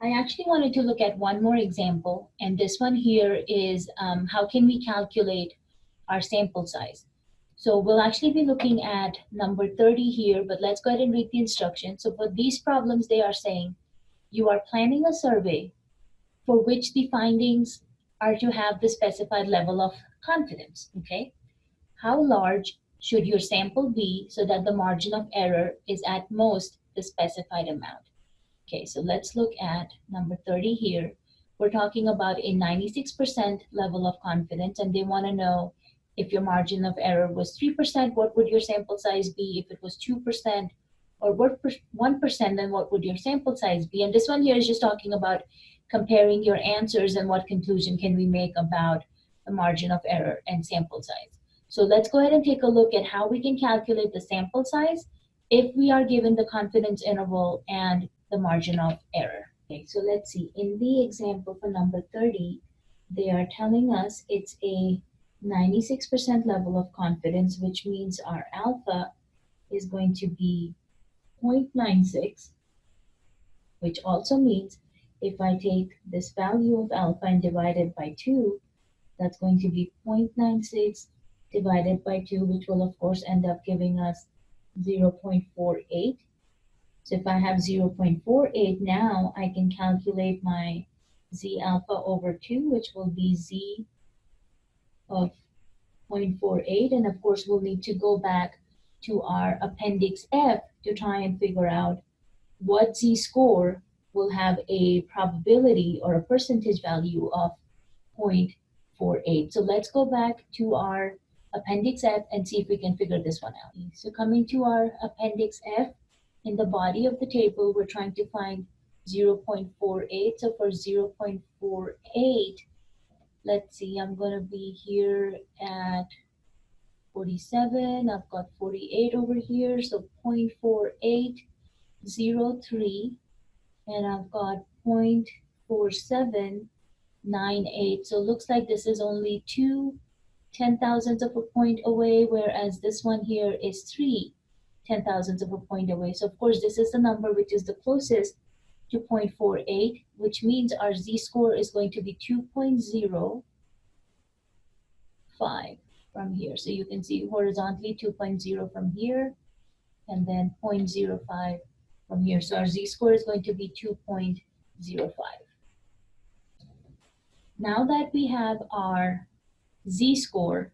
I actually wanted to look at one more example, and this one here is how can we calculate our sample size. So we'll actually be looking at number 30 here, but let's go ahead and read the instructions. So for these problems, they are saying you are planning a survey for which the findings are to have the specified level of confidence, okay? How large should your sample be so that the margin of error is at most the specified amount? Okay, so let's look at number 30 here. We're talking about a 96% level of confidence, and they want to know if your margin of error was 3%, what would your sample size be? If it was 2%, or what 1%, then what would your sample size be? And this one here is just talking about comparing your answers and what conclusion can we make about the margin of error and sample size. So let's go ahead and take a look at how we can calculate the sample size if we are given the confidence interval and the margin of error. Okay, so let's see. In the example for number 30, they are telling us it's a 96% level of confidence, which means our alpha is going to be 0.96, which also means if I take this value of alpha and divide it by 2, that's going to be 0.96 divided by 2, which will of course end up giving us 0.48. So if I have 0.48 now, I can calculate my z alpha over 2, which will be z of 0.48. And of course, we'll need to go back to our appendix F to try and figure out what z-score will have a probability or a percentage value of 0.48. So let's go back to our appendix F and see if we can figure this one out. So coming to our appendix F, in the body of the table, we're trying to find 0.48. So for 0.48, let's see, I'm going to be here at 47. I've got 48 over here. So 0.4803. And I've got 0.4798. So it looks like this is only 2/10,000ths of a point away, whereas this one here is 3/10,000ths of a point away. So of course, this is the number which is the closest to 0.48, which means our z-score is going to be 2.05 from here. So you can see horizontally 2.0 from here, and then 0.05 from here. So our z-score is going to be 2.05. Now that we have our z-score,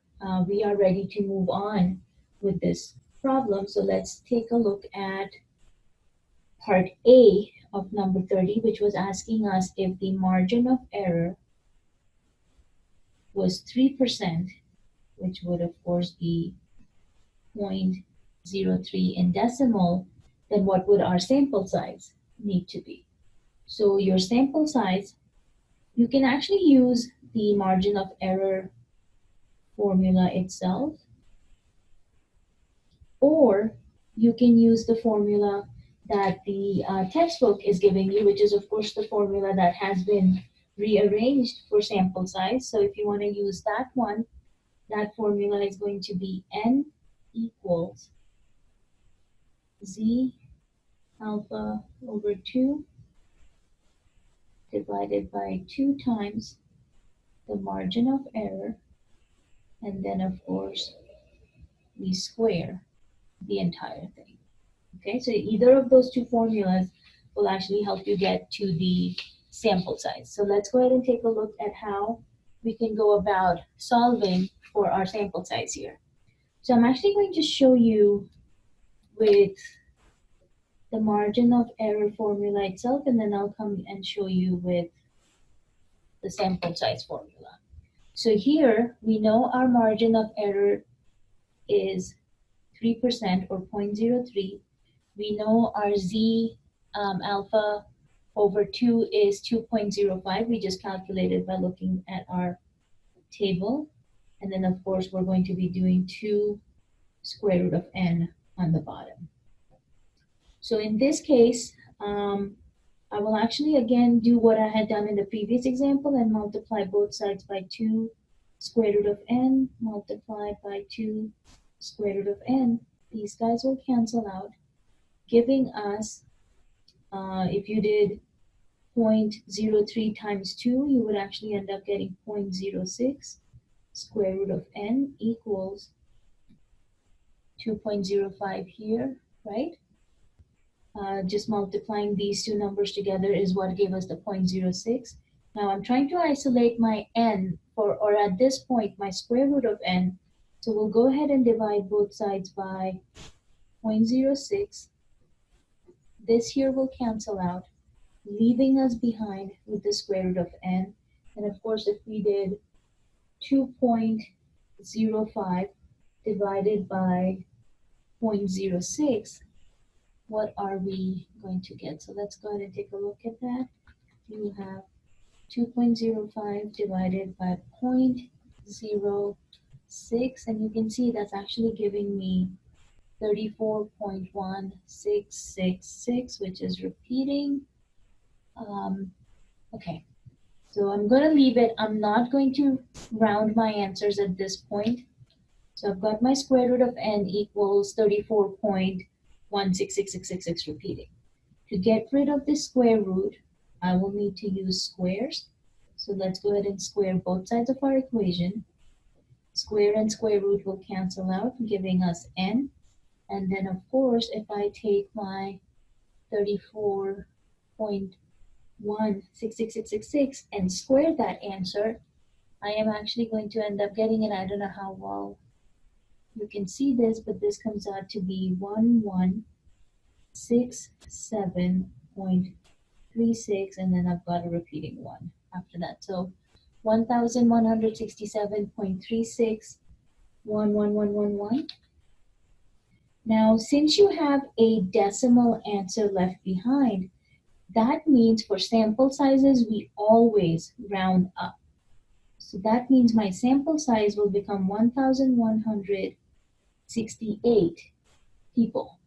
we are ready to move on with this problem. So let's take a look at part A of number 30, which was asking us if the margin of error was 3%, which would of course be 0.03 in decimal, then what would our sample size need to be? So your sample size, you can actually use the margin of error formula itself, or you can use the formula that the textbook is giving you, which is of course the formula that has been rearranged for sample size. So if you want to use that one, that formula is going to be n equals z alpha over 2 divided by 2 times the margin of error, and then of course we square the entire thing. Okay, so either of those two formulas will actually help you get to the sample size. So let's go ahead and take a look at how we can go about solving for our sample size here. So I'm actually going to show you with the margin of error formula itself, and then I'll come and show you with the sample size formula. So here we know our margin of error is 3% or 0.03. We know our z alpha over 2 is 2.05. We just calculated by looking at our table. And then of course we're going to be doing 2 square root of n on the bottom. So in this case, I will actually again do what I had done in the previous example and multiply both sides by 2 square root of n multiplied by 2 square root of n. These guys will cancel out, giving us, if you did 0.03 times 2, you would actually end up getting 0.06. Square root of n equals 2.05 here, right? Just multiplying these two numbers together is what gave us the 0.06. Now I'm trying to isolate my n, or at this point, my square root of n. So we'll go ahead and divide both sides by 0.06. This here will cancel out, leaving us behind with the square root of n. And of course, if we did 2.05 divided by 0.06, what are we going to get? So let's go ahead and take a look at that. You have 2.05 divided by 0.06, and you can see that's actually giving me 34.1666, which is repeating. Okay, so I'm going to leave it. I'm not going to round my answers at this point. So I've got my square root of n equals 34.166666 repeating. To get rid of the square root, I will need to use squares. So let's go ahead and square both sides of our equation. Square and square root will cancel out, giving us n. And then, of course, if I take my 34.166666 and square that answer, I am actually going to end up getting it. I don't know how well you can see this, but this comes out to be 1167.36, and then I've got a repeating 1 after that. So 1167.36, Now, since you have a decimal answer left behind, that means for sample sizes, we always round up. So that means my sample size will become 1,168 people,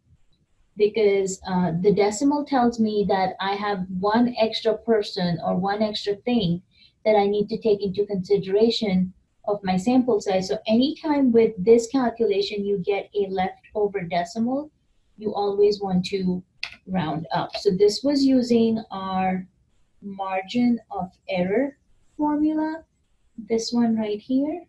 because the decimal tells me that I have one extra person or one extra thing that I need to take into consideration of my sample size. So anytime with this calculation you get a leftover decimal, you always want to round up. So this was using our margin of error formula, this one right here,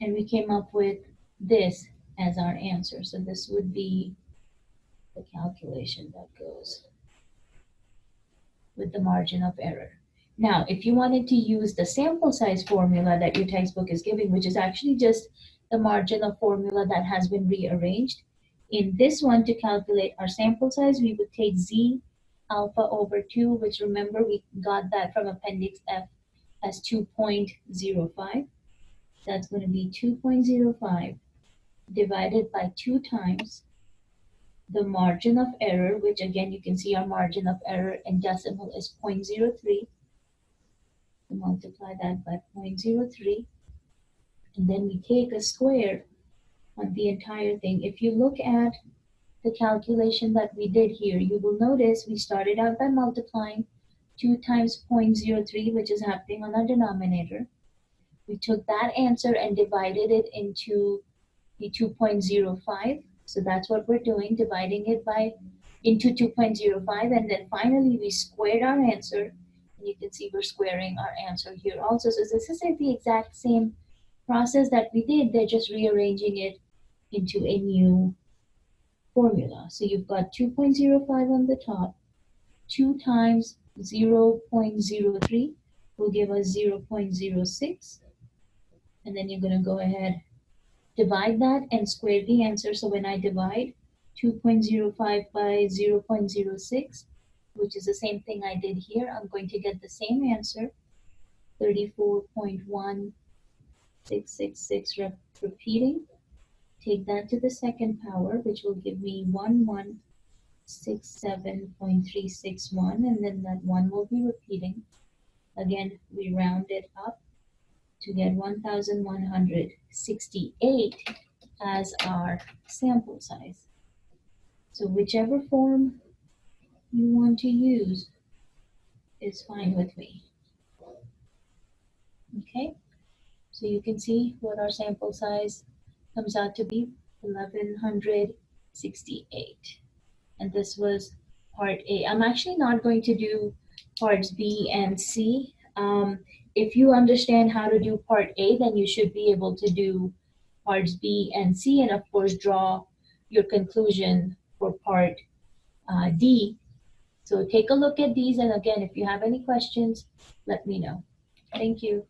and we came up with this as our answer. So this would be the calculation that goes with the margin of error. Now, if you wanted to use the sample size formula that your textbook is giving, which is actually just the margin of formula that has been rearranged, in this one to calculate our sample size, we would take z alpha over 2, which remember we got that from appendix F as 2.05. That's going to be 2.05 divided by 2 times the margin of error, which again you can see our margin of error in decimal is 0.03. So multiply that by 0.03, and then we take a square on the entire thing. If you look at the calculation that we did here, you will notice we started out by multiplying 2 times 0.03, which is happening on our denominator. We took that answer and divided it into the 2.05. So that's what we're doing, dividing it by into 2.05, and then finally we squared our answer, and you can see we're squaring our answer here also. So this is the exact same process that we did, they're just rearranging it into a new formula. So you've got 2.05 on the top, 2 times 0.03 will give us 0.06, and then you're going to go ahead, divide that and square the answer. So when I divide 2.05 by 0.06, which is the same thing I did here, I'm going to get the same answer, 34.1666 repeating. Take that to the second power, which will give me 1167.361, and then that 1 will be repeating. Again, we round it up to get 1,168 as our sample size. So whichever form you want to use is fine with me. Okay, so you can see what our sample size comes out to be, 1,168. And this was part A. I'm actually not going to do parts B and C. If you understand how to do part A, then you should be able to do parts B and C, and of course draw your conclusion for part D. So take a look at these, and again, if you have any questions, let me know. Thank you.